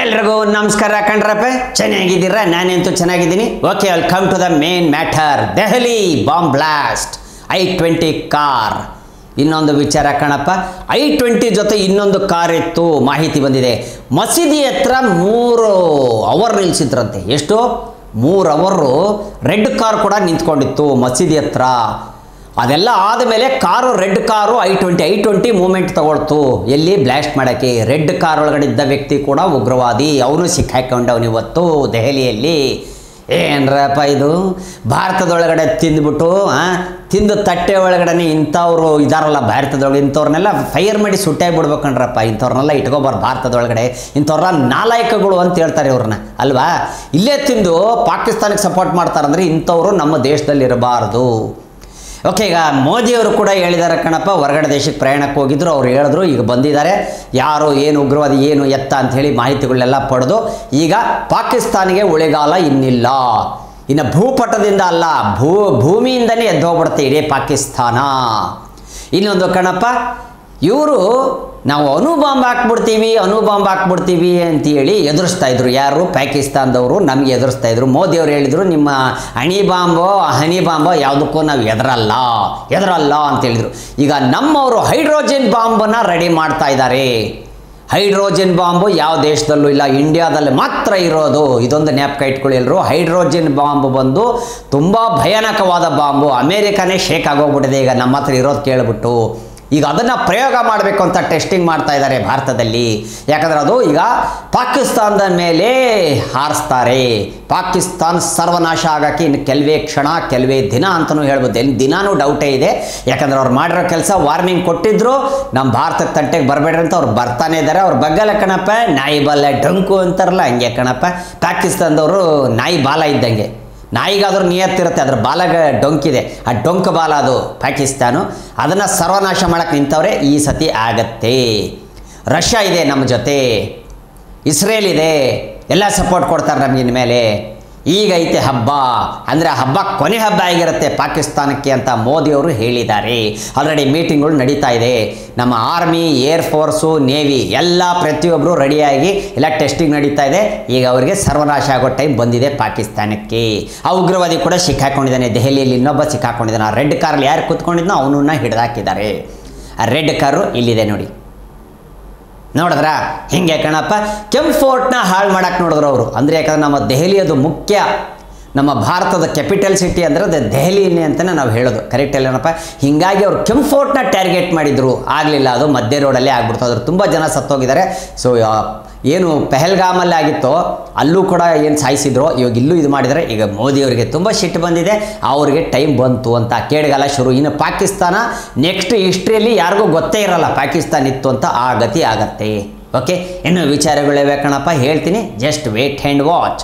ಎಲ್ರಿಗೂ ನಮಸ್ಕಾರ ಕಣ್ರಪ್ಪ, ಚೆನ್ನಾಗಿದ್ದೀರಾ? ನಾನಂತೂ ಚೆನ್ನಾಗಿದ್ದೀನಿ. Okay, welcome to the main matter. Delhi bomb blast, I-20 car. ಇನ್ನೊಂದು ವಿಚಾರ ಕಣಪ್ಪ, I-20 ಜೊತೆ ಇನ್ನೊಂದು ಕಾರ್ ಇತ್ತು, ಮಾಹಿತಿ ಬಂದಿದೆ. ಮಸೀದಿ ಹತ್ರ 3 ಅವರ್ ನಿಲ್ಲಿಸಿದ್ರಂತೆ. ಎಷ್ಟು? 3 ಅವರು ರೆಡ್ ಕಾರ್ ಕೂಡ ನಿಂತ್ಕೊಂಡಿತ್ತು ಮಸೀದಿ ಹತ್ರ. ಅದೆಲ್ಲ ಆದಮೇಲೆ car, red car I-20 movement ತಗೊಳ್ತು. ಎಲ್ಲಿ? ಬ್ಲಾಸ್ಟ್ ಮಾಡೋಕ್ಕೆ. ರೆಡ್ ಕಾರ್ ಒಳಗಡೆ ಇದ್ದ ವ್ಯಕ್ತಿ ಕೂಡ ಉಗ್ರವಾದಿ, ಅವನು ಸಿಕ್ಕಾಕೊಂಡವನು ಇವತ್ತು ದೆಹಲಿಯಲ್ಲಿ. ಏನರಪ್ಪ ಇದು? ಭಾರತದೊಳಗಡೆ ತಿಂದು ತಟ್ಟೆ ಒಳಗಡೆ ಇಂಥವ್ರು ಇದಾರಲ್ಲ ಭಾರತದೊಳಗೆ, ಇಂಥವ್ರನ್ನೆಲ್ಲ ಫೈರ್ ಮಾಡಿ ಸುಟ್ಟಾಗಿ ಬಿಡ್ಬೇಕಂಡ್ರಪ್ಪ. ಇಂಥವ್ರನ್ನೆಲ್ಲ ಇಟ್ಕೊಬಾರ್ದು ಭಾರತದೊಳಗಡೆ. ಇಂಥವ್ರನ್ನ ನಾಲಾಯಕಗಳು ಅಂತ ಹೇಳ್ತಾರೆ ಇವ್ರನ್ನ, ಅಲ್ವಾ? ಇಲ್ಲೇ ತಿಂದು ಪಾಕಿಸ್ತಾನಕ್ಕೆ ಸಪೋರ್ಟ್ ಮಾಡ್ತಾರಂದ್ರೆ ಇಂಥವ್ರು ನಮ್ಮ ದೇಶದಲ್ಲಿ ಇರಬಾರ್ದು. ಓಕೆ, ಈಗ ಮೋದಿಯವರು ಕೂಡ ಹೇಳಿದ್ದಾರೆ ಕಣಪ್ಪ, ಹೊರಗಡೆ ದೇಶಕ್ಕೆ ಪ್ರಯಾಣಕ್ಕೆ ಹೋಗಿದ್ರು. ಅವ್ರು ಹೇಳಿದ್ರು, ಈಗ ಬಂದಿದ್ದಾರೆ, ಯಾರು ಏನು ಉಗ್ರವಾದಿ ಏನು ಎತ್ತ ಅಂಥೇಳಿ ಮಾಹಿತಿಗಳನ್ನೆಲ್ಲ ಪಡೆದು ಈಗ ಪಾಕಿಸ್ತಾನಿಗೆ ಉಳಿಗಾಲ ಇನ್ನಿಲ್ಲ. ಇನ್ನು ಭೂಪಟದಿಂದ ಅಲ್ಲ, ಭೂಮಿಯಿಂದನೇ ಎದ್ದು ಹೋಗ್ಬಿಡುತ್ತೆ ಇಡೀ ಪಾಕಿಸ್ತಾನ. ಇನ್ನೊಂದು ಕಣಪ್ಪ, ಇವರು ನಾವು ಅಣು ಬಾಂಬ್ ಹಾಕ್ಬಿಡ್ತೀವಿ ಅಂತೇಳಿ ಎದುರಿಸ್ತಾ ಇದ್ರು. ಯಾರು? ಪಾಕಿಸ್ತಾನದವರು ನಮಗೆ ಎದುರಿಸ್ತಾ ಇದ್ರು. ಮೋದಿಯವರು ಹೇಳಿದರು, ನಿಮ್ಮ ಹನಿ ಬಾಂಬೋ ಯಾವುದಕ್ಕೂ ನಾವು ಎದರಲ್ಲ ಅಂತ ಹೇಳಿದರು. ಈಗ ನಮ್ಮವರು ಹೈಡ್ರೋಜನ್ ಬಾಂಬನ್ನು ರೆಡಿ ಮಾಡ್ತಾ ಇದ್ದಾರೆ. ಹೈಡ್ರೋಜನ್ ಬಾಂಬು ಯಾವ ದೇಶದಲ್ಲೂ ಇಲ್ಲ, ಇಂಡಿಯಾದಲ್ಲಿ ಮಾತ್ರ ಇರೋದು. ಇದೊಂದು ಜ್ಞಾಪಕ ಇಟ್ಕೊಳ್ಳಿ ಎಲ್ಲರೂ. ಹೈಡ್ರೋಜನ್ ಬಾಂಬ್ ಬಂದು ತುಂಬ ಭಯಾನಕವಾದ ಬಾಂಬು. ಅಮೇರಿಕಾನೇ ಶೇಕ್ ಆಗೋಗ್ಬಿಟ್ಟಿದೆ ಈಗ ನಮ್ಮ ಹತ್ರ ಇರೋದು ಕೇಳಿಬಿಟ್ಟು. ಈಗ ಅದನ್ನು ಪ್ರಯೋಗ ಮಾಡಬೇಕು ಅಂತ ಟೆಸ್ಟಿಂಗ್ ಮಾಡ್ತಾ ಇದ್ದಾರೆ ಭಾರತದಲ್ಲಿ. ಯಾಕಂದರೆ ಅದು ಈಗ ಪಾಕಿಸ್ತಾನದ ಮೇಲೆ ಹಾರಿಸ್ತಾರೆ. ಪಾಕಿಸ್ತಾನ ಸರ್ವನಾಶ ಆಗೋಕ್ಕೆ ಇನ್ನು ಕೆಲವೇ ದಿನ ಅಂತಲೂ ಹೇಳ್ಬೋದು. ದಿನಾನೂ ಡೌಟೇ ಇದೆ. ಯಾಕಂದರೆ ಅವ್ರು ಮಾಡಿರೋ ಕೆಲಸ ವಾರ್ನಿಂಗ್ ಕೊಟ್ಟಿದ್ರು, ನಮ್ಮ ಭಾರತಕ್ಕೆ ತಂಟೆಗೆ ಬರಬೇಡ್ರಿ ಅಂತ. ಅವ್ರು ಬರ್ತಾನೆ ಇದ್ದಾರೆ. ಅವ್ರ ಬಗ್ಗೆಲ್ಲ ಕಣಪ್ಪ ನಾಯಿ ಬಾಲ ಡೊಂಕು ಅಂತಾರಲ್ಲ, ಹಂಗೆ ಕಣಪ್ಪ. ಪಾಕಿಸ್ತಾನದವರು ನಾಯಿ ಬಾಲ ಇದ್ದಂಗೆ. ನಾಯಿಗಾದ್ರೂ ನಿಯತ್ತಿರುತ್ತೆ, ಅದ್ರ ಬಾಲಗ ಡೊಂಕಿದೆ. ಆ ಡೊಂಕು ಬಾಲ ಅದು ಪಾಕಿಸ್ತಾನ. ಅದನ್ನು ಸರ್ವನಾಶ ಮಾಡೋಕ್ಕೆ ನಿಂತವ್ರೆ. ಈ ಸತಿ ಆಗತ್ತೆ. ರಷ್ಯಾ ಇದೆ ನಮ್ಮ ಜೊತೆ, ಇಸ್ರೇಲ್ ಇದೆ, ಎಲ್ಲ ಸಪೋರ್ಟ್ ಕೊಡ್ತಾರೆ ನಮಗೆ ಇನ್ಮೇಲೆ. ಈಗ ಐತೆ ಹಬ್ಬ, ಅಂದರೆ ಹಬ್ಬ ಕೊನೆ ಹಬ್ಬ ಆಗಿರುತ್ತೆ ಪಾಕಿಸ್ತಾನಕ್ಕೆ ಅಂತ ಮೋದಿಯವರು ಹೇಳಿದ್ದಾರೆ. ಆಲ್ರೆಡಿ ಮೀಟಿಂಗ್ಗಳು ನಡೀತಾ ಇದೆ. ನಮ್ಮ ಆರ್ಮಿ, ಏರ್ ಫೋರ್ಸು, ನೇವಿ ಎಲ್ಲ ಪ್ರತಿಯೊಬ್ಬರು ರೆಡಿಯಾಗಿ ಎಲ್ಲ ಟೆಸ್ಟಿಂಗ್ ನಡೀತಾ ಇದೆ. ಈಗ ಅವರಿಗೆ ಸರ್ವನಾಶ ಆಗೋ ಟೈಮ್ ಬಂದಿದೆ ಪಾಕಿಸ್ತಾನಕ್ಕೆ. ಆ ಉಗ್ರವಾದಿ ಕೂಡ ಸಿಕ್ಕಾಕೊಂಡಿದ್ದಾನೆ ದೆಹಲಿಯಲ್ಲಿ. ಇನ್ನೊಬ್ಬ ಸಿಕ್ಕಾಕೊಂಡಿದ್ದಾನೆ. ಆ ರೆಡ್ ಕಾರಲ್ಲಿ ಯಾರು ಕೂತ್ಕೊಂಡಿದ್ನೋ ಅವನನ್ನ ಹಿಡಿದಾಕಿದ್ದಾರೆ. ಆ ರೆಡ್ ಕಾರು ಇಲ್ಲಿದೆ ನೋಡಿ, ನೋಡಿದ್ರಾ? ಹಿಂಗೆ ಕಣಪ್ಪ, ಕೆಂಪು ಫೋರ್ಟ್ನ ಹಾಳು ಮಾಡೋಕ್ಕೆ ನೋಡಿದ್ರು ಅವರು. ಅಂದರೆ ಯಾಕಂದ್ರೆ ನಮ್ಮ ದೆಹಲಿ ಅದು ಮುಖ್ಯ, ನಮ್ಮ ಭಾರತದ ಕ್ಯಾಪಿಟಲ್ ಸಿಟಿ ಅಂದರೆ ಅದು ದೆಹಲಿನೇ ಅಂತಲೇ ನಾವು ಹೇಳೋದು. ಕರೆಕ್ಟ್ ಅಲ್ಲೇನಪ್ಪ? ಹೀಗಾಗಿ ಅವರು ಕೆಂಪು ಫೋರ್ಟ್ನ ಟಾರ್ಗೆಟ್ ಮಾಡಿದರು, ಆಗಲಿಲ್ಲ. ಅದು ಮಧ್ಯ ರೋಡಲ್ಲೇ ಆಗ್ಬಿಡ್ತು. ಅದ್ರ ತುಂಬ ಜನ ಸತ್ತೋಗಿದ್ದಾರೆ. ಸೊ ಏನು ಪೆಹಲ್ಗಾಮಲ್ಲಿ ಆಗಿತ್ತೋ ಅಲ್ಲೂ ಕೂಡ ಏನು ಸಾಯಿಸಿದ್ರು, ಇವಾಗ ಇಲ್ಲೂ ಇದು ಮಾಡಿದರೆ. ಈಗ ಮೋದಿಯವರಿಗೆ ತುಂಬ ಸಿಟ್ಟು ಬಂದಿದೆ, ಅವ್ರಿಗೆ ಟೈಮ್ ಬಂತು ಅಂತ ಕೇಳಿಗಾಲ ಶುರು. ಇನ್ನು ಪಾಕಿಸ್ತಾನ ನೆಕ್ಸ್ಟ್ ಹಿಸ್ಟ್ರಿಯಲ್ಲಿ ಯಾರಿಗೂ ಗೊತ್ತೇ ಇರಲ್ಲ ಪಾಕಿಸ್ತಾನ ಇತ್ತು ಅಂತ. ಆ ಗತಿ ಆಗತ್ತೆ. ಓಕೆ, ಇನ್ನು ವಿಚಾರಗಳಿವೆ ಕಣಪ್ಪ, ಹೇಳ್ತೀನಿ. Just wait and watch.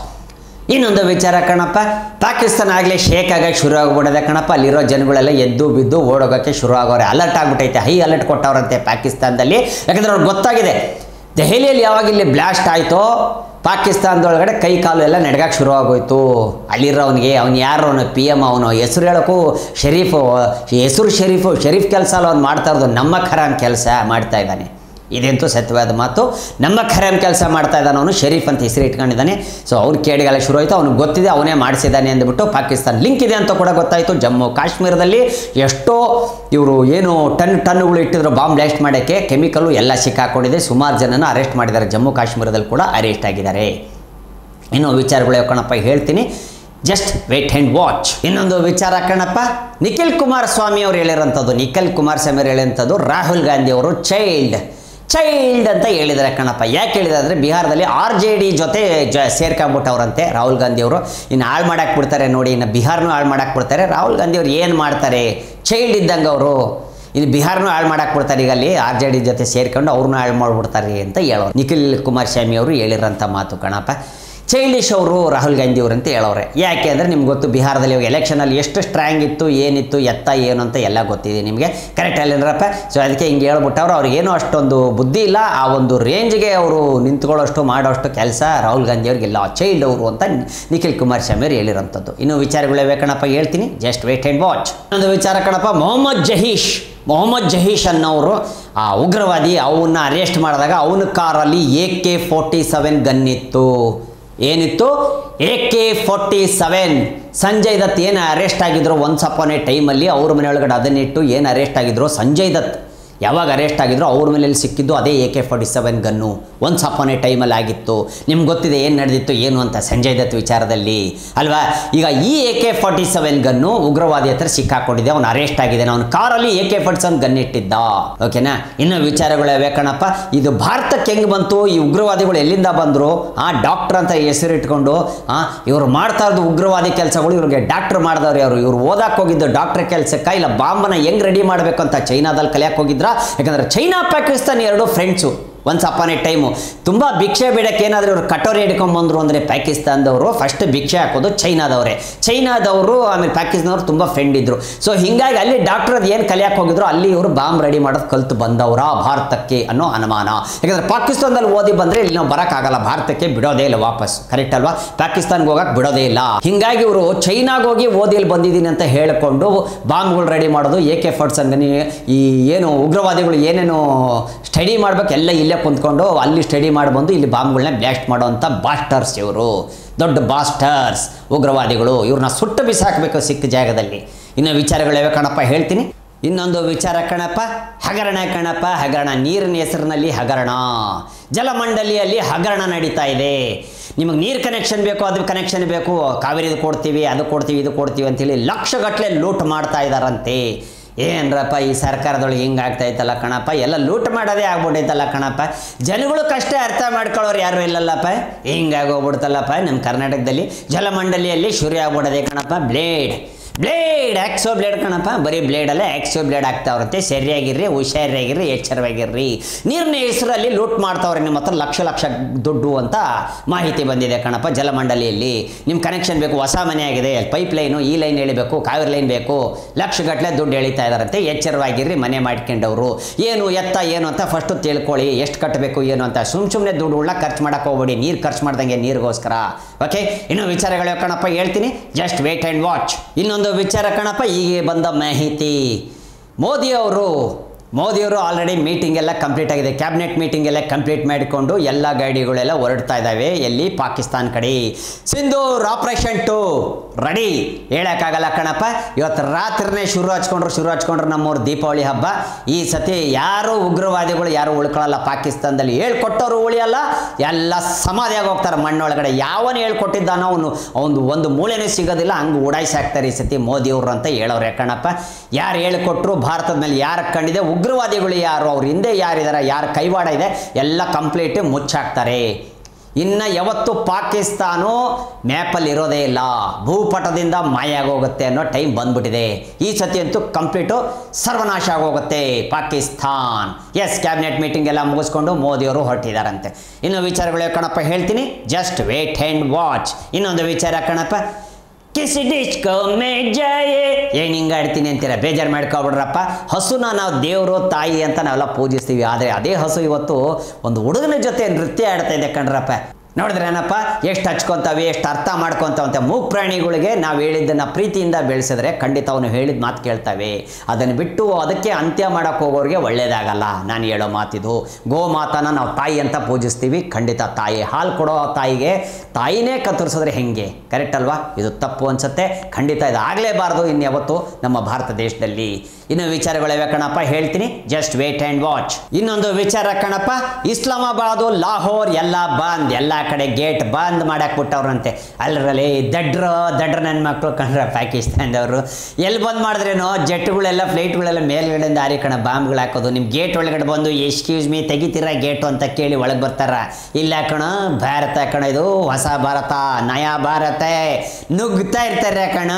ಇನ್ನೊಂದು ವಿಚಾರ ಕಣಪ್ಪ, ಪಾಕಿಸ್ತಾನ ಆಗಲೇ ಶೇಕ್ ಆಗೋಕ್ಕೆ ಶುರು ಆಗ್ಬಿಟ್ಟಿದೆ ಕಣಪ್ಪ. ಅಲ್ಲಿರೋ ಜನಗಳೆಲ್ಲ ಎದ್ದು ಬಿದ್ದು ಓಡೋಗೋಕ್ಕೆ ಶುರು ಆಗೋರೆ. ಅಲರ್ಟ್ ಆಗಿಬಿಟ್ಟೈತೆ, ಹೈ ಅಲರ್ಟ್ ಕೊಟ್ಟವ್ರಂತೆ ಪಾಕಿಸ್ತಾನದಲ್ಲಿ. ಯಾಕಂದರೆ ಅವ್ರಿಗೆ ಗೊತ್ತಾಗಿದೆ, ದೆಹಲಿಯಲ್ಲಿ ಯಾವಾಗ ಇಲ್ಲಿ ಬ್ಲಾಸ್ಟ್ ಆಯಿತೋ ಪಾಕಿಸ್ತಾನದೊಳಗಡೆ ಕೈ ಕಾಲು ಎಲ್ಲ ನಡ್ಗಕ್ಕೆ ಶುರು ಆಗೋಯ್ತು. ಅಲ್ಲಿರೋನಿಗೆ ಅವನು ಯಾರು, ಅವನು PM, ಅವನು ಹೆಸರು ಹೇಳೋಕ್ಕೂ ಶರೀಫ್ ಕೆಲಸ ಅಲ್ಲ ಅವ್ನು ಮಾಡ್ತಾ ಇರೋದು. ನಮ್ಮ ಖರಾಮ್ ಕೆಲಸ ಮಾಡ್ತಾ ಇದ್ದಾನೆ. ಇದಂತೂ ಸತ್ಯವಾದ ಮಾತು. ನಮ್ಮ ಖರಾಮ್ ಕೆಲಸ ಮಾಡ್ತಾ ಇದ್ದಾನೆ ಅವನು. ಶರೀಫ್ ಅಂತ ಹೆಸರು ಇಟ್ಕೊಂಡಿದ್ದಾನೆ. ಸೊ ಅವ್ನು ಕೇಳಿಗೆಲ್ಲ ಶುರು ಆಯಿತು. ಅವ್ನಿಗೆ ಗೊತ್ತಿದೆ, ಅವನೇ ಮಾಡಿಸಿದ್ದಾನೆ ಅಂದ್ಬಿಟ್ಟು ಪಾಕಿಸ್ತಾನ ಲಿಂಕ್ ಇದೆ ಅಂತ ಕೂಡ ಗೊತ್ತಾಯಿತು. ಜಮ್ಮು ಕಾಶ್ಮೀರದಲ್ಲಿ ಎಷ್ಟೋ ಇವರು ಏನು ಟನ್ನುಗಳು ಇಟ್ಟಿದ್ರು ಬಾಂಬ್ ಬ್ಲಾಸ್ಟ್ ಮಾಡೋಕ್ಕೆ, ಕೆಮಿಕಲ್ಲು ಎಲ್ಲ ಸಿಕ್ಕಾಕೊಂಡಿದೆ. ಸುಮಾರು ಜನನ ಅರೆಸ್ಟ್ ಮಾಡಿದ್ದಾರೆ. ಜಮ್ಮು ಕಾಶ್ಮೀರದಲ್ಲಿ ಕೂಡ ಅರೆಸ್ಟ್ ಆಗಿದ್ದಾರೆ. ಇನ್ನೂ ವಿಚಾರಗಳು ಯಾಕಣಪ್ಪ ಹೇಳ್ತೀನಿ, ಜಸ್ಟ್ ವೇಟ್ ಆ್ಯಂಡ್ ವಾಚ್. ಇನ್ನೊಂದು ವಿಚಾರ ಕಣಪ್ಪ, ನಿಖಿಲ್ ಕುಮಾರಸ್ವಾಮಿ ಅವರು ಹೇಳಿರೋಂಥದ್ದು, ರಾಹುಲ್ ಗಾಂಧಿ ಅವರು ಚೈಲ್ಡ್ ಅಂತ ಹೇಳಿದ್ದಾರೆ ಕಣಪ್ಪ. ಯಾಕೆ ಹೇಳಿದ್ರೆ ಅಂದರೆ ಬಿಹಾರದಲ್ಲಿ RJD ಜೊತೆ ಸೇರ್ಕೊಂಡ್ಬಿಟ್ಟವ್ರಂತೆ ರಾಹುಲ್ ಗಾಂಧಿ ಅವರು. ಇನ್ನು ಹಾಳು ಮಾಡಕ್ಕೆ ಬಿಡ್ತಾರೆ ನೋಡಿ, ಇನ್ನು ಬಿಹಾರನೂ ಹಾಳು ಮಾಡಕ್ಕೆ ಬಿಡ್ತಾರೆ. ರಾಹುಲ್ ಗಾಂಧಿ ಅವ್ರು ಏನು ಮಾಡ್ತಾರೆ, ಚೈಲ್ಡ್ ಇದ್ದಂಗೆ ಅವರು. ಇನ್ನು ಬಿಹಾರನೂ ಹಾಳು ಮಾಡಕ್ಕೆ ಬಿಡ್ತಾರೆ. ಈಗ ಅಲ್ಲಿ RJD ಜೊತೆ ಸೇರ್ಕೊಂಡು ಅವ್ರನ್ನೂ ಹಾಳು ಮಾಡಿಬಿಡ್ತಾರೆ ಅಂತ ಹೇಳೋರು ನಿಖಿಲ್ ಕುಮಾರಸ್ವಾಮಿ ಅವರು ಹೇಳಿರೋಂಥ ಮಾತು ಕಣಪ್ಪ. ಚೈಲ್ಡಿಶ್ ಅವರು ರಾಹುಲ್ ಗಾಂಧಿ ಅವರು ಅಂತ ಹೇಳೋರೆ. ಯಾಕೆ ಅಂದರೆ ನಿಮ್ಗೆ ಗೊತ್ತು, ಬಿಹಾರದಲ್ಲಿ ಎಲೆಕ್ಷನಲ್ಲಿ ಎಷ್ಟು ಸ್ಟ್ರಾಂಗ್ ಇತ್ತು, ಏನಿತ್ತು, ಏನು ಅಂತ ಎಲ್ಲ ಗೊತ್ತಿದೆ ನಿಮಗೆ. ಕರೆಕ್ಟ್ ಅಲ್ಲೇನರಪ್ಪ? ಸೊ ಅದಕ್ಕೆ ಹಿಂಗೆ ಹೇಳ್ಬಿಟ್ಟವ್ರು. ಅವ್ರಿಗೇನು ಅಷ್ಟೊಂದು ಬುದ್ಧಿ ಇಲ್ಲ, ಆ ಒಂದು ರೇಂಜ್ಗೆ ಅವರು ನಿಂತ್ಕೊಳ್ಳೋಷ್ಟು ಮಾಡೋಷ್ಟು ಕೆಲಸ ರಾಹುಲ್ ಗಾಂಧಿ ಅವ್ರಿಗಿಲ್ಲ. ಚೈಲ್ಡ್ ಅವರು ಅಂತ ನಿಖಿಲ್ ಕುಮಾರಸ್ವಾಮಿ ಅವರು ಹೇಳಿರೋಂಥದ್ದು. ಇನ್ನೂ ವಿಚಾರಗಳೇ ಕಣಪ್ಪ ಹೇಳ್ತೀನಿ, ಜಸ್ಟ್ ವೇಟ್ ಆ್ಯಂಡ್ ವಾಚ್. ಇನ್ನೊಂದು ವಿಚಾರ ಕಣಪ್ಪ, ಮೊಹಮ್ಮದ್ ಮೊಹಮ್ಮದ್ ಜಹೀಶ್ ಅನ್ನೋರು ಆ ಉಗ್ರವಾದಿ ಅವನ್ನ ಅರೆಸ್ಟ್ ಮಾಡಿದಾಗ ಅವನ ಕಾರಲ್ಲಿ AK-47 ಗನ್ ಇತ್ತು. ಏನಿತ್ತು? AK-47. ಸಂಜಯ್ ದತ್ ಏನು ಅರೆಸ್ಟ್ ಆಗಿದ್ರು ಒನ್ಸ್ ಅಪಾನ್ ಎ ಟೈಮಲ್ಲಿ ಅವ್ರ ಮನೆಯೊಳಗಡೆ ಅದನ್ನಿಟ್ಟು ಏನು ಅರೆಸ್ಟ್ ಆಗಿದ್ರು ಸಂಜಯ್ ದತ್ ಯಾವಾಗ ಅರೆಸ್ಟ್ ಆಗಿದ್ರು ಅವ್ರ ಮೇಲೆ ಸಿಕ್ಕಿದ್ದು ಅದೇ AK-47 gun once upon A ಟೈಮಲ್ಲಿ ಆಗಿತ್ತು. ನಿಮ್ಗೆ ಗೊತ್ತಿದೆ ಏನು ನಡೆದಿತ್ತು ಏನು ಅಂತ ಸಂಜಯ್ ದತ್ ವಿಚಾರದಲ್ಲಿ ಅಲ್ವಾ. ಈಗ ಈ AK-47 ಗನ್ನು ಉಗ್ರವಾದಿ ಹತ್ರ ಸಿಕ್ಕಾಕೊಂಡಿದೆ, ಅವನು ಅರೆಸ್ಟ್ ಆಗಿದ್ದಾನೆ, ಅವನ ಕಾರಲ್ಲಿ AK-47 ಗನ್ ಇಟ್ಟಿದ್ದ. ಓಕೆನಾ. ಇನ್ನು ವಿಚಾರಗಳು ಯಾವ್ಯಾವ ಕಣಪ್ಪ, ಇದು ಭಾರತಕ್ಕೆ ಹೆಂಗೆ ಬಂತು, ಈ ಉಗ್ರವಾದಿಗಳು ಎಲ್ಲಿಂದ ಬಂದರು, ಡಾಕ್ಟರ್ ಅಂತ ಹೆಸರು ಇಟ್ಕೊಂಡು ಇವರು ಮಾಡ್ತಾ ಇರೋದು ಉಗ್ರವಾದಿ ಕೆಲಸಗಳು, ಇವ್ರಿಗೆ ಡಾಕ್ಟರ್ ಮಾಡಿದವ್ರು ಯಾರು, ಇವ್ರು ಓದಕ್ಕೆ ಹೋಗಿದ್ದು ಡಾಕ್ಟರ್ ಕೆಲಸಕ್ಕೆ, ಇಲ್ಲ ಬಾಂಬನ ಹೆಂಗೆ ರೆಡಿ ಮಾಡಬೇಕು ಅಂತ ಚೈನಾದಲ್ಲಿ ಕಲಿಯಕ್ಕೆ ಹೋಗಿದ್ರ. ಯಾಕಂದ್ರೆ ಚೈನಾ ಪಾಕಿಸ್ತಾನ ಎರಡು friends. Once upon A time ತುಂಬ ಭಿಕ್ಷೆ ಬೇಡಕ್ಕೆ ಏನಾದರೂ ಇವರು ಕಟೋರಿ ಹಿಡ್ಕೊಂಡ್ಬಂದರು ಅಂದರೆ ಪಾಕಿಸ್ತಾನದವರು ಫಸ್ಟ್ ಭಿಕ್ಷೆ ಹಾಕೋದು ಚೈನಾದವರು ಆಮೇಲೆ ಪಾಕಿಸ್ತಾನದವರು ತುಂಬ ಫ್ರೆಂಡ್ ಇದ್ದರು. ಸೊ ಹೀಗಾಗಿ ಅಲ್ಲಿ ಡಾಕ್ಟರ್ ಅದು ಏನು ಕಲಿಯಕ್ಕೆ ಹೋಗಿದ್ರು ಅಲ್ಲಿ ಇವರು ಬಾಂಬ್ ರೆಡಿ ಮಾಡೋದು ಕಲ್ತು ಬಂದವರ ಭಾರತಕ್ಕೆ ಅನ್ನೋ ಅನುಮಾನ. ಯಾಕಂದರೆ ಪಾಕಿಸ್ತಾನದಲ್ಲಿ ಓದಿ ಬಂದರೆ ಇಲ್ಲಿ ನಾವು ಬರೋಕ್ಕಾಗಲ್ಲ, ಭಾರತಕ್ಕೆ ಬಿಡೋದೇ ಇಲ್ಲ ವಾಪಸ್. ಕರೆಕ್ಟ್ ಅಲ್ವಾ? ಪಾಕಿಸ್ತಾನ್ಗೆ ಹೋಗಕ್ಕೆ ಬಿಡೋದೇ ಇಲ್ಲ. ಹೀಗಾಗಿ ಇವರು ಚೈನಾಗೆ ಹೋಗಿ ಓದಿಯಲ್ಲಿ ಬಂದಿದ್ದೀನಿ ಅಂತ ಹೇಳಿಕೊಂಡು ಬಾಂಬ್ಗಳು ರೆಡಿ ಮಾಡೋದು AK-47 ಈ ಏನು ಉಗ್ರವಾದಿಗಳು ಏನೇನು ಸ್ಟಡಿ ಮಾಡ್ಬೇಕು ಎಲ್ಲ ಇಲ್ಲೇ ಕುಂತ್ಕೊಂಡು ಅಲ್ಲಿ ಸ್ಟಡಿ ಮಾಡಿ ಬಂದು ಇಲ್ಲಿ ಬಾಂಬ್ಗಳನ್ನ ಬ್ಲಾಸ್ಟ್ ಮಾಡೋವಂಥ ಬಾಸ್ಟರ್ಸ್ ಇವರು, ದೊಡ್ಡ ಬಾಸ್ಟರ್ಸ್ ಉಗ್ರವಾದಿಗಳು. ಇವ್ರನ್ನ ಸುಟ್ಟು ಬಿಸಾಕಬೇಕು ಸಿಕ್ಕ ಜಾಗದಲ್ಲಿ. ಇನ್ನು ವಿಚಾರಗಳು ಯಾವ್ಯಾವ ಕಣಪ್ಪ ಹೇಳ್ತೀನಿ. ಇನ್ನೊಂದು ವಿಚಾರ ಕಣಪ್ಪ, ಹಗರಣ ಕಣಪ್ಪ, ಹಗರಣ. ನೀರಿನ ಹೆಸರಿನಲ್ಲಿ ಹಗರಣ. ಜಲಮಂಡಲಿಯಲ್ಲಿ ಹಗರಣ ನಡೀತಾ ಇದೆ. ನಿಮಗೆ ನೀರು ಕನೆಕ್ಷನ್ ಬೇಕು, ಅದು ಕನೆಕ್ಷನ್ ಬೇಕು, ಕಾವೇರಿದು ಕೊಡ್ತೀವಿ, ಅದು ಕೊಡ್ತೀವಿ, ಇದು ಕೊಡ್ತೀವಿ ಅಂತೇಳಿ ಲಕ್ಷಗಟ್ಟಲೆ ಲೂಟ್ ಮಾಡ್ತಾ ಇದ್ದಾರಂತೆ. ಏನ್ರಪ್ಪ ಈ ಸರ್ಕಾರದೊಳಗೆ ಹಿಂಗೆ ಆಗ್ತಾಯಿತ್ತಲ್ಲ ಕಣಪ್ಪ, ಎಲ್ಲ ಲೂಟ್ ಮಾಡೋದೇ ಆಗ್ಬಿಟ್ಟೈತಲ್ಲ ಕಣಪ್ಪ. ಜನಗಳು ಕಷ್ಟ ಅರ್ಥ ಮಾಡ್ಕೊಳ್ಳೋರು ಯಾರು ಇಲ್ಲಲ್ಲಪ್ಪ, ಹಿಂಗಾಗೋಗ್ಬಿಡ್ತಲ್ಲಪ್ಪ. ನಮ್ಮ ಕರ್ನಾಟಕದಲ್ಲಿ ಜಲಮಂಡಲಿಯಲ್ಲಿ ಶುರು ಆಗ್ಬಿಡೋದೆ ಕಣಪ್ಪ. ಬ್ಲೇಡ್ ಆಕ್ಸೋ ಬ್ಲೇಡ್ ಕಣಪ್ಪ, ಬರೀ ಬ್ಲೇಡಲ್ಲೇ ಆಕ್ಸೋ ಬ್ಲೇಡ್ ಆಗ್ತಾವ್ರಂತೆ. ಸರಿಯಾಗಿರ್ರಿ, ಹುಷಾರಾಗಿರ್ರಿ, ಎಚ್ಚರವಾಗಿರ್ರಿ. ನೀರಿನ ಹೆಸರಲ್ಲಿ ಲೂಟ್ ಮಾಡ್ತಾವ್ರೆ ನಿಮ್ಮ ಹತ್ರ ಲಕ್ಷ ದುಡ್ಡು ಅಂತ ಮಾಹಿತಿ ಬಂದಿದೆ ಕಣಪ್ಪ. ಜಲಮಂಡಲಿಯಲ್ಲಿ ನಿಮ್ಮ ಕನೆಕ್ಷನ್ ಬೇಕು, ಹೊಸ ಮನೆ ಆಗಿದೆ, ಪೈಪ್ ಲೈನು, ಈ ಲೈನ್ ಎಳಿಬೇಕು, ಕಾವೇರಿ ಲೈನ್ ಬೇಕು, ಲಕ್ಷಗಟ್ಟಲೆ ದುಡ್ಡು ಎಳಿತಾ ಇದ್ದಾರಂತೆ. ಎಚ್ಚರವಾಗಿರ್ರಿ ಮನೆ ಮಾಡ್ಕೊಂಡವರು. ಏನು ಎತ್ತ ಏನು ಅಂತ ಫಸ್ಟು ತಿಳ್ಕೊಳ್ಳಿ, ಎಷ್ಟು ಕಟ್ಟಬೇಕು ಏನು ಅಂತ. ಸುಮ್ಮನೆ ದುಡ್ಡುಗಳನ್ನ ಖರ್ಚು ಮಾಡೋಕೆ ಹೋಗ್ಬೇಡಿ, ನೀರು ಖರ್ಚು ಮಾಡ್ದಂಗೆ ನೀರಿಗೋಸ್ಕರ. ಓಕೆ. ಇನ್ನೂ ವಿಚಾರಗಳು ಕಣಪ್ಪ ಹೇಳ್ತೀನಿ, ಜಸ್ಟ್ ವೇಟ್ ಆ್ಯಂಡ್ ವಾಚ್. ಇನ್ನೊಂದು ವಿಚಾರ ಕಣಪ್ಪ, ಹೀಗೆ ಬಂದ ಮಾಹಿತಿ. ಮೋದಿಯವರು ಆಲ್ರೆಡಿ ಮೀಟಿಂಗ್ ಎಲ್ಲ ಕಂಪ್ಲೀಟ್ ಆಗಿದೆ, ಕ್ಯಾಬಿನೆಟ್ ಮೀಟಿಂಗ್ ಎಲ್ಲ ಕಂಪ್ಲೀಟ್ ಮಾಡಿಕೊಂಡು ಎಲ್ಲ ಗಾಡಿಗಳೆಲ್ಲ ಹೊರಡ್ತಾ ಇದ್ದಾವೆ ಎಲ್ಲಿ ಪಾಕಿಸ್ತಾನ ಕಡೆ. Sindoor operation 2 ready. ಹೇಳೋಕ್ಕಾಗಲ್ಲ ಕಣಪ್ಪ. ಇವತ್ತು ರಾತ್ರಿನೇ ಶುರು ಹಚ್ಕೊಂಡ್ರು ನಮ್ಮೂರು ದೀಪಾವಳಿ ಹಬ್ಬ. ಈ ಸತಿ ಯಾರು ಉಗ್ರವಾದಿಗಳು ಯಾರು ಉಳ್ಕೊಳ್ಳಲ್ಲ ಪಾಕಿಸ್ತಾನದಲ್ಲಿ. ಹೇಳ್ಕೊಟ್ಟವರು ಉಳಿಯಲ್ಲ, ಎಲ್ಲ ಸಮಾಧಿಯಾಗಿ ಹೋಗ್ತಾರೆ ಮಣ್ಣೊಳಗಡೆ. ಯಾವನು ಹೇಳ್ಕೊಟ್ಟಿದ್ದಾನೋ ಅವನು ಒಂದು ಮೂಳೆನೇ ಸಿಗೋದಿಲ್ಲ, ಹಂಗೆ ಉಡಾಯಿಸಾಕ್ತಾರೆ ಈ ಸತಿ ಮೋದಿಯವರು ಅಂತ ಹೇಳೋರು ಕಣಪ್ಪ. ಯಾರು ಹೇಳ್ಕೊಟ್ರು, ಭಾರತದ ಮೇಲೆ ಯಾರು ಕಂಡಿದೆ, ಉಗ್ರವಾದಿಗಳು ಯಾರು, ಅವ್ರ ಹಿಂದೆ ಯಾರಿದ್ದಾರೆ, ಯಾರು ಕೈವಾಡ ಇದೆ ಎಲ್ಲ ಕಂಪ್ಲೀಟ್ ಮುಚ್ಚಾಕ್ತಾರೆ. ಇನ್ನು ಯಾವತ್ತು ಪಾಕಿಸ್ತಾನ ಮ್ಯಾಪಲ್ಲಿ ಇರೋದೇ ಇಲ್ಲ, ಭೂಪಟದಿಂದ ಮಾಯ ಆಗೋಗುತ್ತೆ ಅನ್ನೋ ಟೈಮ್ ಬಂದ್ಬಿಟ್ಟಿದೆ. ಈ ಸತಿ ಅಂತೂ ಕಂಪ್ಲೀಟು ಸರ್ವನಾಶ ಆಗೋಗುತ್ತೆ ಪಾಕಿಸ್ತಾನ್. ಎಸ್, ಕ್ಯಾಬಿನೆಟ್ ಮೀಟಿಂಗ್ ಎಲ್ಲ ಮುಗಿಸ್ಕೊಂಡು ಮೋದಿಯವರು ಹೊರಟಿದ್ದಾರಂತೆ. ಇನ್ನು ವಿಚಾರಗಳು ಕಣಪ್ಪ ಹೇಳ್ತೀನಿ, ಜಸ್ಟ್ ವೇಟ್ ಆ್ಯಂಡ್ ವಾಚ್. ಇನ್ನೊಂದು ವಿಚಾರ ಕಣಪ್ಪ, ಕಿಸಿ ಡಿಸ್ಕೋ ಮೇ ಜಾಯೆ. ಏನು ಹಿಂಗೆ ಆಡ್ತೀನಿ ಅಂತೀರ, ಬೇಜಾರು ಮಾಡ್ಕೊಬಿಡ್ರಪ್ಪ. ಹಸುನ ನಾವು ದೇವರು ತಾಯಿ ಅಂತ ನಾವೆಲ್ಲ ಪೂಜಿಸ್ತೀವಿ, ಆದರೆ ಅದೇ ಹಸು ಇವತ್ತು ಒಂದು ಹುಡುಗನ ಜೊತೆ ನೃತ್ಯ ಆಡ್ತಾ ಇದೆ ಕಣ್ರಪ್ಪ. ನೋಡಿದ್ರೇನಪ್ಪ ಎಷ್ಟು ಹಚ್ಕೊತಾವೆ, ಎಷ್ಟು ಅರ್ಥ ಮಾಡ್ಕೊತಾವಂತೆ. ಮೂಕ್ ಪ್ರಾಣಿಗಳಿಗೆ ನಾವು ಹೇಳಿದ್ದನ್ನು ಪ್ರೀತಿಯಿಂದ ಬೆಳೆಸಿದ್ರೆ ಖಂಡಿತ ಅವನು ಹೇಳಿದ ಮಾತು ಕೇಳ್ತವೆ. ಅದನ್ನು ಬಿಟ್ಟು ಅದಕ್ಕೆ ಅಂತ್ಯ ಮಾಡೋಕ್ಕೆ ಹೋಗೋರಿಗೆ ಒಳ್ಳೆಯದಾಗಲ್ಲ. ನಾನು ಹೇಳೋ ಮಾತಿದು. ಗೋ ಮಾತನ ನಾವು ತಾಯಿ ಅಂತ ಪೂಜಿಸ್ತೀವಿ, ಖಂಡಿತ ತಾಯಿ. ಹಾಲು ಕೊಡೋ ತಾಯಿಗೆ ತಾಯಿನೇ ಕತ್ತರಿಸಿದ್ರೆ ಹೆಂಗೆ? ಕರೆಕ್ಟ್ ಅಲ್ವಾ? ಇದು ತಪ್ಪು ಅನಿಸುತ್ತೆ. ಖಂಡಿತ ಇದು ಆಗಲೇಬಾರ್ದು ಇನ್ಯಾವತ್ತು ನಮ್ಮ ಭಾರತ ದೇಶದಲ್ಲಿ. ಇನ್ನು ವಿಚಾರಗಳಿವೆ ಕಣಪ್ಪ ಹೇಳ್ತೀನಿ, ಜಸ್ಟ್ ವೇಟ್ ಆ್ಯಂಡ್ ವಾಚ್. ಇನ್ನೊಂದು ವಿಚಾರ ಕಣಪ್ಪ, ಇಸ್ಲಾಮಾಬಾದು, ಲಾಹೋರ್ ಎಲ್ಲ ಬಂದ್, ಎಲ್ಲ ಕಡೆ ಗೇಟ್ ಬಂದ್ ಮಾಡಕ್ಕೆ ಬಿಟ್ಟವ್ರಂತೆ. ಅಲ್ಲರಲ್ಲಿ ದಡ್ರ ನನ್ನ ಮಕ್ಕಳು ಕಂಡ್ರೆ ಪಾಕಿಸ್ತಾನದವರು. ಎಲ್ಲಿ ಬಂದ್ ಮಾಡಿದ್ರೇನೋ ಜೆಟ್ಗಳೆಲ್ಲ ಫ್ಲೈಟ್ಗಳೆಲ್ಲ ಮೇಲ್ಗಡೆಯಿಂದ ಹಾರಿ ಕಣ ಬಾಂಬ್ಗಳು ಹಾಕೋದು. ನಿಮ್ಮ ಗೇಟ್ ಒಳಗಡೆ ಬಂದು ಎಕ್ಸ್ಕ್ಯೂಸ್ ಮೀ ತೆಗಿತೀರಾ ಗೇಟು ಅಂತ ಕೇಳಿ ಒಳಗೆ ಬರ್ತಾರ. ಇಲ್ಲ ಕಣ, ಭಾರತ ಕಣ ಇದು, ಹೊಸ ಭಾರತ, ನಯಾ ಭಾರತ. ನುಗ್ತಾ ಇರ್ತಾರೆ ಕಣ,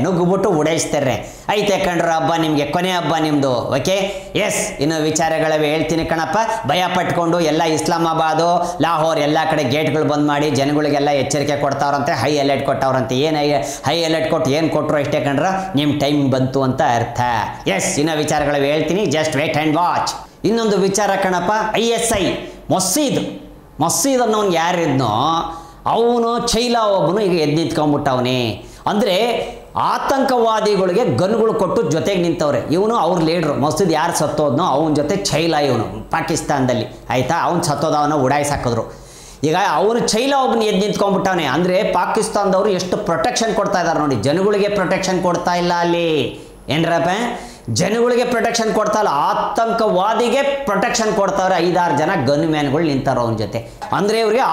ನುಗ್ಬಿಟ್ಟು ಉಡಾಯಿಸ್ತಾರೆ. ಐತೆ ಕಣ್ರ ಹಬ್ಬ ನಿಮಗೆ, ಕೊನೆ ಹಬ್ಬ ನಿಮ್ಮದು. ಓಕೆ. ಎಸ್, ಇನ್ನು ವಿಚಾರಗಳವೆ ಹೇಳ್ತೀನಿ ಕಣಪ್ಪ. ಭಯ ಪಟ್ಕೊಂಡು ಎಲ್ಲ ಇಸ್ಲಾಮಾಬಾದು, ಲಾಹೋರ್ ಎಲ್ಲ ಕಡೆ ಗೇಟ್ಗಳು ಬಂದ್ ಮಾಡಿ ಜನಗಳಿಗೆಲ್ಲ ಎಚ್ಚರಿಕೆ ಕೊಡ್ತಾವ್ರಂತೆ, ಹೈ ಅಲರ್ಟ್ ಕೊಟ್ಟವ್ರಂತೆ. ಏನು ಹೈ ಅಲರ್ಟ್ ಕೊಟ್ಟು ಏನು ಕೊಟ್ಟರು ಅಷ್ಟೇ ಕಣ್ರ, ನಿಮ್ಮ ಟೈಮ್ ಬಂತು ಅಂತ ಅರ್ಥ. ಎಸ್, ಇನ್ನು ವಿಚಾರಗಳವೆ ಹೇಳ್ತೀನಿ, ಜಸ್ಟ್ ವೇಟ್ ಆ್ಯಂಡ್ ವಾಚ್. ಇನ್ನೊಂದು ವಿಚಾರ ಕಣಪ್ಪ, ISI ಮಸೀದ್ ಅನ್ನೋನು ಯಾರಿದ್ನೋ ಅವನು ಚೈಲಾ ಒಬ್ಬನು ಈಗ ಎದ್ದು ನಿಂತ್ಕೊಂಡ್ಬಿಟ್ಟವನೇ. ಅಂದರೆ ಆತಂಕವಾದಿಗಳಿಗೆ ಗನ್ಗಳು ಕೊಟ್ಟು ಜೊತೆಗೆ ನಿಂತವ್ರೆ. ಇವನು ಅವ್ರ ಲೀಡ್ರು, ಮಸೂದ್ ಯಾರು ಸತ್ತೋದ್ನೋ ಅವನ ಜೊತೆ ಚೈಲಾ ಇವನು ಪಾಕಿಸ್ತಾನದಲ್ಲಿ, ಆಯಿತಾ. ಅವ್ನು ಸತ್ತೋದವನ್ನ ಉಡಾಯಿಸಾಕಿದ್ರು. ಈಗ ಅವನು ಚೈಲಾ ಒಬ್ಬನ ಎದ್ದು ನಿಂತ್ಕೊಂಡ್ಬಿಟ್ಟವನೆ. ಅಂದರೆ ಪಾಕಿಸ್ತಾನದವರು ಎಷ್ಟು ಪ್ರೊಟೆಕ್ಷನ್ ಕೊಡ್ತಾ ಇದ್ದಾರೆ ನೋಡಿ. ಜನಗಳಿಗೆ ಪ್ರೊಟೆಕ್ಷನ್ ಕೊಡ್ತಾ ಇಲ್ಲ ಅಲ್ಲಿ, ಏನ್ರಪ್ಪ, ಜನಗಳಿಗೆ ಪ್ರೊಟೆಕ್ಷನ್ ಕೊಡ್ತಾ ಇಲ್ಲ, ಆತಂಕವಾದಿಗೆ ಪ್ರೊಟೆಕ್ಷನ್ ಕೊಡ್ತಾವ್ರೆ. 5-6 ಜನ ಗನ್ ಮ್ಯಾನ್ಗಳು ನಿಂತಾರ ಅವನ ಜೊತೆ. ಅಂದರೆ ಇವ್ರಿಗೆ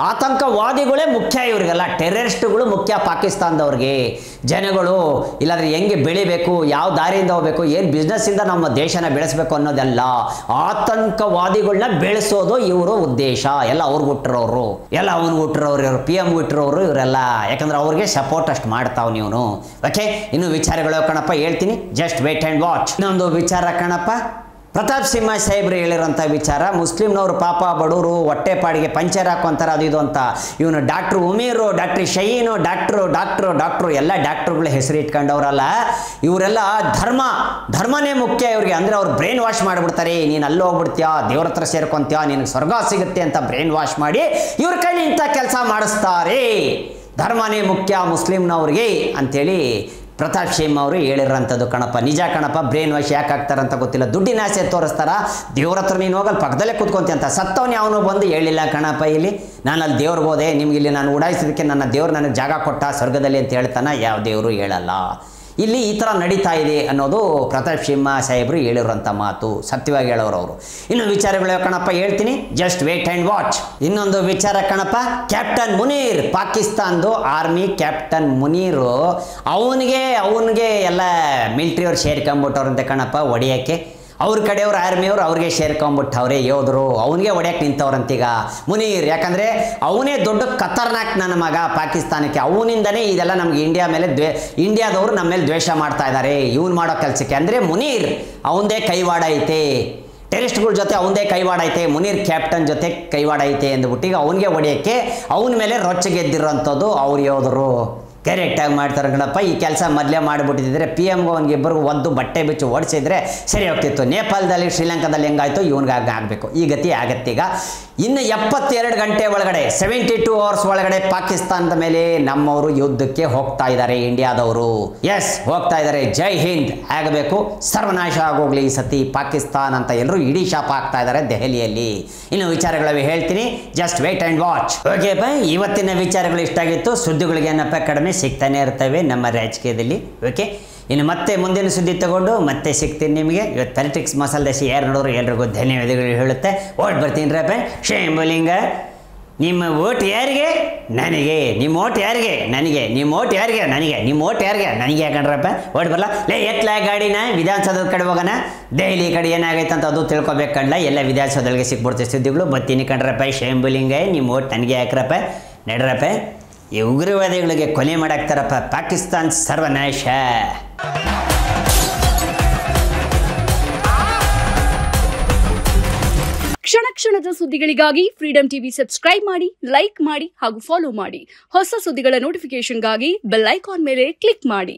ಆತಂಕವಾದಿಗಳೇ ಮುಖ್ಯ, ಇವ್ರಿಗೆಲ್ಲ ಟೆರರಿಸ್ಟ್ಗಳು ಮುಖ್ಯ ಪಾಕಿಸ್ತಾನದವ್ರಿಗೆ. ಜನಗಳು ಇಲ್ಲಾಂದ್ರೆ ಹೆಂಗೆ ಬೆಳಿಬೇಕು, ಯಾವ ದಾರಿಯಿಂದ ಹೋಗ್ಬೇಕು, ಏನು ಬಿಸ್ನೆಸ್ಸಿಂದ ನಮ್ಮ ದೇಶನ ಬೆಳೆಸಬೇಕು ಅನ್ನೋದೆಲ್ಲ, ಆತಂಕವಾದಿಗಳನ್ನ ಬೆಳೆಸೋದು ಇವರು ಉದ್ದೇಶ. ಎಲ್ಲ ಅವ್ರಿಗೆ ಹುಟ್ಟಿರೋರು, ಎಲ್ಲ ಅವ್ನಿಗೆ ಹುಟ್ಟಿರೋರು, ಇವರು PM ಹುಟ್ಟಿರೋರು ಇವರೆಲ್ಲ. ಯಾಕಂದ್ರೆ ಅವ್ರಿಗೆ ಸಪೋರ್ಟ್ ಅಷ್ಟು ಮಾಡ್ತಾವ್ ನೀವು. ಓಕೆ, ಇನ್ನು ವಿಚಾರಗಳು ಕಣಪ್ಪ ಹೇಳ್ತೀನಿ, ಜಸ್ಟ್ ವೇಟ್ ಆ್ಯಂಡ್ ವಾಚ್. ಇನ್ನೊಂದು ವಿಚಾರ ಕಣಪ್ಪ, ಪ್ರತಾಪ್ ಸಿಂಹ ಸಾಹೇಬ್ರು ಹೇಳಿರೋಂಥ ವಿಚಾರ. ಮುಸ್ಲಿಮ್ನವರು ಪಾಪ ಬಡವರು ಹೊಟ್ಟೆ ಪಾಡಿಗೆ ಪಂಚರ್ ಹಾಕೊಂತಾರೆ ಅದು ಇದು ಅಂತ. ಇವನು ಡಾಕ್ಟ್ರು ಉಮೀರು, ಡಾಕ್ಟ್ರಿ ಶಹೀನು, ಡಾಕ್ಟ್ರು ಎಲ್ಲ ಡಾಕ್ಟ್ರುಗಳ ಹೆಸರು ಇಟ್ಕೊಂಡವ್ರಲ್ಲ. ಇವರೆಲ್ಲ ಧರ್ಮನೇ ಮುಖ್ಯ ಇವ್ರಿಗೆ. ಅಂದರೆ ಅವ್ರು ಬ್ರೈನ್ ವಾಶ್ ಮಾಡಿಬಿಡ್ತಾರೆ. ನೀನು ಅಲ್ಲಿ ಹೋಗ್ಬಿಡ್ತೀಯಾ, ದೇವ್ರ ಹತ್ರ ಸೇರ್ಕೊಂತೀಯಾ, ನಿನಗೆ ಸ್ವರ್ಗ ಸಿಗುತ್ತೆ ಅಂತ ಬ್ರೈನ್ ವಾಶ್ ಮಾಡಿ ಇವ್ರ ಕೈಲಿ ಇಂಥ ಕೆಲಸ ಮಾಡಿಸ್ತಾರೆ. ಧರ್ಮನೇ ಮುಖ್ಯ ಮುಸ್ಲಿಮ್ನವ್ರಿಗೆ ಅಂಥೇಳಿ ಪ್ರತಾಪ್ ಸಿಂಹ ಅವರು ಹೇಳಿರೋಂಥದ್ದು ಕಣಪ್ಪ. ನಿಜ ಕಣಪ್ಪ. ಬ್ರೈನ್ ವಾಶ್ ಯಾಕೆ ಆಗ್ತಾರಂತ ಗೊತ್ತಿಲ್ಲ. ದುಡ್ಡಿನ ಆಸೆ ತೋರಿಸ್ತಾರ. ದೇವ್ರ ಹತ್ರ ನೀನು ಹೋಗಲ್ಲಿ ಪಕ್ಕದಲ್ಲೇ ಕೂತ್ಕೊಂತಿ ಅಂತ. ಸತ್ತವನು ಯಾವನು ಬಂದು ಹೇಳಿಲ್ಲ ಕಣಪ್ಪ ಇಲ್ಲಿ. ನಾನು ಅಲ್ಲಿ ದೇವ್ರಿಗೆ ಹೋದೆ, ನಿಮ್ಗೆ ಇಲ್ಲಿ ನಾನು ಉಡಾಯಿಸೋದಕ್ಕೆ ನನ್ನ ದೇವ್ರು ನನಗೆ ಜಾಗ ಕೊಟ್ಟ ಸ್ವರ್ಗದಲ್ಲಿ ಅಂತ ಹೇಳ್ತಾನೆ. ಯಾವ ದೇವರು ಹೇಳಲ್ಲ. ಇಲ್ಲಿ ಈ ಥರ ನಡೀತಾ ಇದೆ ಅನ್ನೋದು ಪ್ರತಾಪ್ ಸಿಂಹ ಸಾಹೇಬರು ಹೇಳಿರೋಂಥ ಮಾತು. ಸತ್ಯವಾಗಿ ಹೇಳೋರು ಅವರು. ಇನ್ನು ವಿಚಾರಗಳು ಕಣಪ್ಪ ಹೇಳ್ತೀನಿ, ಜಸ್ಟ್ ವೇಟ್ ಆ್ಯಂಡ್ ವಾಚ್. ಇನ್ನೊಂದು ವಿಚಾರ ಕಣಪ್ಪ, ಕ್ಯಾಪ್ಟನ್ ಮುನೀರ್, ಪಾಕಿಸ್ತಾನದು ಆರ್ಮಿ ಕ್ಯಾಪ್ಟನ್ ಮುನೀರು, ಅವನಿಗೆ ಎಲ್ಲ ಮಿಲ್ಟ್ರಿಯವ್ರು ಸೇರ್ಕೊಂಬಿಟ್ಟವ್ರಂತೆ ಕಣಪ್ಪ ಹೊಡೆಯೋಕ್ಕೆ. ಅವ್ರ ಕಡೆಯವ್ರು ಆರ್ಮಿಯವ್ರು ಅವ್ರಿಗೆ ಸೇರ್ಕೊಂಬಿಟ್ಟವ್ರೆ ಯೋಧರು. ಅವನಿಗೆ ಹೊಡ್ಯಕ್ಕೆ ನಿಂತವ್ರಂತೀಗ ಮುನೀರ್. ಯಾಕಂದರೆ ಅವನೇ ದೊಡ್ಡ ಖತರ್ನಾಕ್ ನನ್ನ ಮಗ ಪಾಕಿಸ್ತಾನಕ್ಕೆ. ಅವನಿಂದನೇ ಇದೆಲ್ಲ ನಮ್ಗೆ ಇಂಡಿಯಾದವರು ನಮ್ಮ ಮೇಲೆ ದ್ವೇಷ ಮಾಡ್ತಾ ಇದ್ದಾರೆ ಇವನು ಮಾಡೋ ಕೆಲಸಕ್ಕೆ. ಅಂದರೆ ಮುನೀರ್ ಅವನದೇ ಕೈವಾಡ ಐತೆ, ಟೆರರಿಸ್ಟ್ಗಳ ಜೊತೆ ಅವನದೇ ಕೈವಾಡ ಐತೆ, ಮುನೀರ್ ಕ್ಯಾಪ್ಟನ್ ಜೊತೆ ಕೈವಾಡ ಐತೆ ಅಂದ್ಬಿಟ್ಟು ಈಗ ಅವನಿಗೆ ಹೊಡೆಯೋಕ್ಕೆ ಅವನ ಮೇಲೆ ರೊಚ್ಚಗೆದ್ದಿರೋಂಥದ್ದು ಅವ್ರು ಯೋಧರು. ಕರೆಕ್ಟಾಗಿ ಮಾಡ್ತಾರೆ ಕಣಪ್ಪ. ಈ ಕೆಲಸ ಮೊದಲೇ ಮಾಡಿಬಿಟ್ಟಿದ್ರೆ PM-ಗೂ ಅವನಿಗಿಬ್ಬರಿಗೂ ಒದ್ದು ಬಟ್ಟೆ ಬಿಚ್ಚು ಓಡಿಸಿದ್ರೆ ಸರಿ ಹೋಗ್ತಿತ್ತು. ನೇಪಾಳದಲ್ಲಿ ಶ್ರೀಲಂಕಾದಲ್ಲಿ ಹೆಂಗಾಯ್ತು ಇವನಿಗೆ ಆಗಬೇಕು. ಈ ಗತಿ ಆಗತ್ತೀಗ. ಇನ್ನು 72 ಗಂಟೆ ಒಳಗಡೆ 72 ಅವರ್ಸ್ ಒಳಗಡೆ ಪಾಕಿಸ್ತಾನದ ಮೇಲೆ ನಮ್ಮವರು ಯುದ್ಧಕ್ಕೆ ಹೋಗ್ತಾ ಇದ್ದಾರೆ. ಇಂಡಿಯಾದವರು ಎಸ್ ಹೋಗ್ತಾ ಇದ್ದಾರೆ. ಜೈ ಹಿಂದ್ ಆಗಬೇಕು, ಸರ್ವನಾಶ ಆಗೋಗ್ಲಿ ಈ ಸತಿ ಪಾಕಿಸ್ತಾನ ಅಂತ ಎಲ್ಲರೂ ಇಡೀ ಶಾಪ ಆಗ್ತಾ ಇದ್ದಾರೆ ದೆಹಲಿಯಲ್ಲಿ. ಇನ್ನು ವಿಚಾರಗಳು ಹೇಳ್ತೀನಿ, just wait and watch. Okay bye, ಇವತ್ತಿನ ವಿಚಾರಗಳು ಇಷ್ಟ ಆಗಿತ್ತು. ಸುದ್ದಿಗಳಿಗೆ ಏನಪ್ಪ ಕಡಿಮೆ ಸಿಗ್ತಾನೆ ಇರ್ತವೆ ನಮ್ಮ ರಾಜಕೀಯದಲ್ಲಿ. ಓಕೆ, ಇನ್ನು ಮತ್ತೆ ಮುಂದಿನ ಸುದ್ದಿ ತಗೊಂಡು ಮತ್ತೆ ಸಿಗ್ತೀನಿ ನಿಮಗೆ. ಇವತ್ತು ಪೊಲಿಟಿಕ್ಸ್ ಮಸಾಲೆ ದೋಸೆ ಯಾರು ನೋಡೋರು ಎಲ್ರಿಗೂ ಧನ್ಯವಾದಗಳು ಹೇಳುತ್ತೆ. ಓಟ್ ಬರ್ತೀನಿ ರಪ್ಪ. ಶೇಂಬುಲಿಂಗ, ನಿಮ್ಮ ಓಟ್ ಯಾರಿಗೆ? ನನಗೆ. ನಿಮ್ಮ ಓಟ್ ಯಾರಿಗೆ? ನನಗೆ. ನಿಮ್ಮ ಓಟ್ ಯಾರಿಗೆ? ನನಗೆ. ನಿಮ್ಮ ಓಟ್ ಯಾರಿಗೆ? ನನಗೆ ಯಾಕಂಡ್ರಪ್ಪ ಓಟ್ ಬರಲ್ಲ. ಎತ್ಲಾ ಗಾಡಿನ ವಿಧಾನಸೌಧದ ಕಡೆ ಹೋಗೋಣ. ದೆಹಲಿ ಕಡೆ ಏನಾಗೈತೆ ಅಂತ ಅದು ತಿಳ್ಕೊಬೇಕು ಕಣ್ಣ. ಎಲ್ಲ ವಿಧಾನಸೌಧಗಳಿಗೆ ಸಿಕ್ಬಿಡ್ತೇವೆ ಸುದ್ದಿಗಳು. ಬರ್ತೀನಿ ಕಣ್ರಪ್ಪ. ಶೇಂಬುಲಿಂಗ, ನಿಮ್ಮ ಓಟ್ ನನಗೆ ಯಾಕ್ರಪ್ಪ? ನಡ್ರಪ್ಪ. ಈ ಉಗ್ರವಾದಿಗಳಿಗೆ ಕೊಲೆ ಮಾಡಾಕ್ತಾರಪ್ಪ. ಪಾಕಿಸ್ತಾನ್ ಸರ್ವನಾಶ. ಕ್ಷಣ ಕ್ಷಣದ ಸುದ್ದಿಗಳಿಗಾಗಿ ಫ್ರೀಡಂ ಟಿವಿ ಸಬ್ಸ್ಕ್ರೈಬ್ ಮಾಡಿ, ಲೈಕ್ ಮಾಡಿ ಹಾಗೂ ಫಾಲೋ ಮಾಡಿ. ಹೊಸ ಸುದ್ದಿಗಳ ನೋಟಿಫಿಕೇಶನ್ಗಾಗಿ ಬೆಲ್ ಐಕಾನ್ ಮೇಲೆ ಕ್ಲಿಕ್ ಮಾಡಿ.